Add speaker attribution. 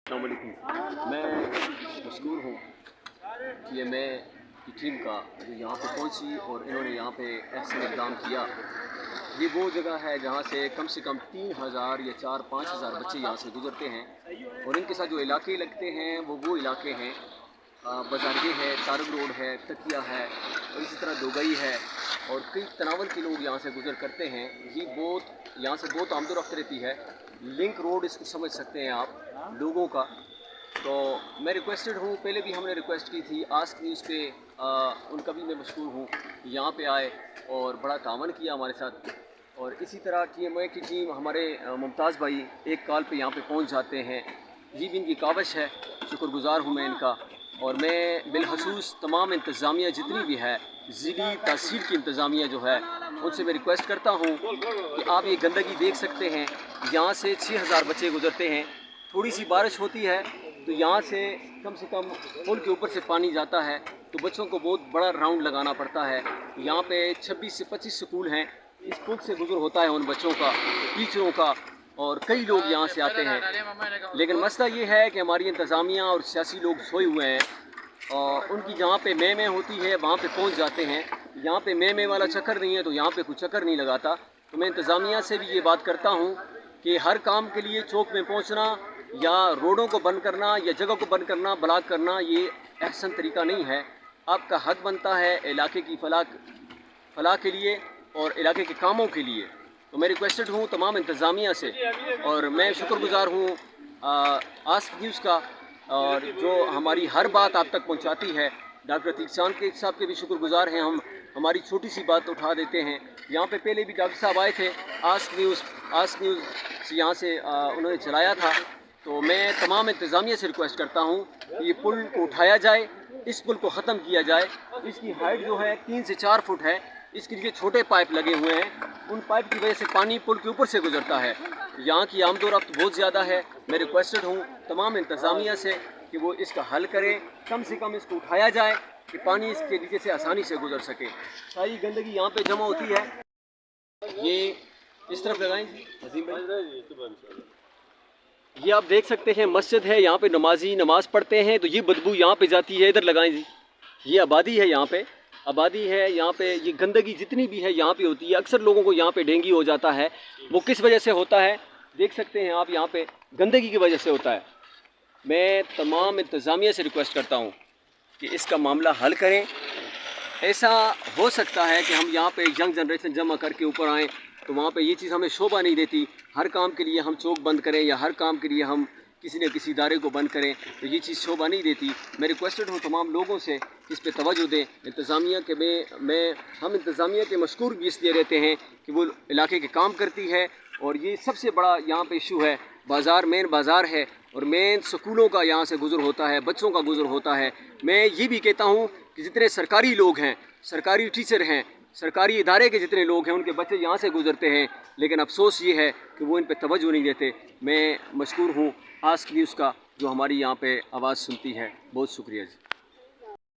Speaker 1: अस्सलाम वालेकुम। मैं मशकूर हूँ कि ये मैं की टीम का जो यहाँ पे पहुँची और इन्होंने यहाँ पे ऐसा इक़दाम किया। ये वो जगह है जहाँ से कम 3000 या 4-5 हज़ार बच्चे यहाँ से गुज़रते हैं और इनके साथ जो इलाके लगते हैं वो इलाके हैं बाज़ारिये है, तारग रोड है, तकिया है और इसी तरह दोगई है और कई तनावल के लोग यहाँ से गुज़र करते हैं। ये बहुत यहाँ से बहुत आमदोरफ्त रहती है। लिंक रोड इसको समझ सकते हैं आप लोगों का। तो मैं रिक्वेस्टेड हूँ, पहले भी हमने रिक्वेस्ट की थी आस्क न्यूज़ पे, उनका भी मैं मशकूर हूँ यहाँ पे आए और बड़ा तावन किया हमारे साथ। और इसी तरह TMI की टीम हमारे मुमताज़ भाई एक कॉल पे यहाँ पे पहुँच जाते हैं। ये भी इनकी काविश है, शुक्रगुज़ार हूँ मैं इनका। और मैं बिलखसूस तमाम इंतज़ामिया जितनी भी है, ज़िली तहसील की इंतज़ामिया जो है, उनसे मैं रिक्वेस्ट करता हूँ कि आप ये गंदगी देख सकते हैं। यहाँ से 6000 बच्चे गुज़रते हैं। थोड़ी सी बारिश होती है तो यहाँ से कम पुल के ऊपर से पानी जाता है तो बच्चों को बहुत बड़ा राउंड लगाना पड़ता है। यहाँ पे 26 से 25 स्कूल हैं। इस पुल से गुज़र होता है उन बच्चों का, टीचरों का, और कई लोग यहाँ से आते हैं। लेकिन मसला ये है कि हमारी इंतज़ामिया और सियासी लोग सोए हुए हैं और उनकी जहाँ पे मैं होती है वहाँ पे पहुँच जाते हैं। यहाँ पे मैं वाला चक्कर नहीं है तो यहाँ पे कुछ चक्कर नहीं लगाता। तो मैं इंतज़ामिया से भी ये बात करता हूँ कि हर काम के लिए चौक में पहुँचना या रोडों को बंद करना या जगह को बंद करना, ब्लॉक करना, ये अहसन तरीका नहीं है। आपका हक बनता है इलाके की फलाह के लिए और इलाके के कामों के लिए। तो मैं रिक्वेस्टेड हूँ तमाम इंतज़ामिया से और मैं शुक्रगुज़ार हूँ आस्क न्यूज़ का, और जो हमारी हर बात आप तक पहुँचाती है। डॉक्टर अतीक चांद के साहब के भी शुक्रगुज़ार हैं हम, हमारी छोटी सी बात उठा देते हैं। यहाँ पे पहले भी डॉक्टर साहब आए थे, आस्क न्यूज़ से यहाँ से उन्होंने चलाया था। तो मैं तमाम इंतज़ामिया से रिक्वेस्ट करता हूँ कि ये पुल को उठाया जाए, इस पुल को ख़त्म किया जाए। इसकी हाइट जो है 3 से 4 फुट है। इसके लिए छोटे पाइप लगे हुए हैं, उन पाइप की वजह से पानी पुल के ऊपर से गुजरता है। यहाँ की आमदोरफ्त बहुत ज़्यादा है। मैं रिक्वेस्टेड हूँ तमाम इंतज़ामिया से कि वो इसका हल करें, कम से कम इसको उठाया जाए कि पानी इसके नीचे से आसानी से गुजर सके। सारी गंदगी यहाँ पे जमा होती है। ये इस तरफ लगाएं अजीम भाई। ये आप देख सकते हैं मस्जिद है, यहाँ पे नमाजी नमाज़ पढ़ते हैं तो ये बदबू यहाँ पे जाती है। इधर लगाएं जी। ये आबादी है, यहाँ पे आबादी है। यहाँ पे ये गंदगी जितनी भी है यहाँ पे होती है। अक्सर लोगों को यहाँ पे डेंगू हो जाता है। वो किस वजह से होता है देख सकते हैं आप, यहाँ पे गंदगी की वजह से होता है। मैं तमाम इंतज़ामिया से रिक्वेस्ट करता हूँ कि इसका मामला हल करें। ऐसा हो सकता है कि हम यहाँ पे यंग जनरेशन जमा करके ऊपर आएँ तो वहाँ पे ये चीज़ हमें शोभा नहीं देती। हर काम के लिए हम चौक बंद करें या हर काम के लिए हम किसी न किसी इदारे को बंद करें तो ये चीज़ शोभा नहीं देती। मैं रिक्वेस्टेड हूँ तमाम लोगों से इस पे तवज्जो दें। इंतज़ामिया के हम इंतज़ामिया के मशकूर भी इसलिए रहते हैं कि वो इलाके के काम करती है। और ये सबसे बड़ा यहाँ पे इशू है, मेन बाज़ार है और मेन स्कूलों का यहाँ से गुज़र होता है, बच्चों का गुज़र होता है। मैं ये भी कहता हूँ कि जितने सरकारी लोग हैं, सरकारी टीचर हैं, सरकारी इदारे के जितने लोग हैं, उनके बच्चे यहाँ से गुज़रते हैं, लेकिन अफसोस ये है कि वो इन पे तवज्जो नहीं देते। मैं मशकूर हूँ आस्क न्यूज़ का जो हमारी यहाँ पे आवाज़ सुनती है। बहुत शुक्रिया जी।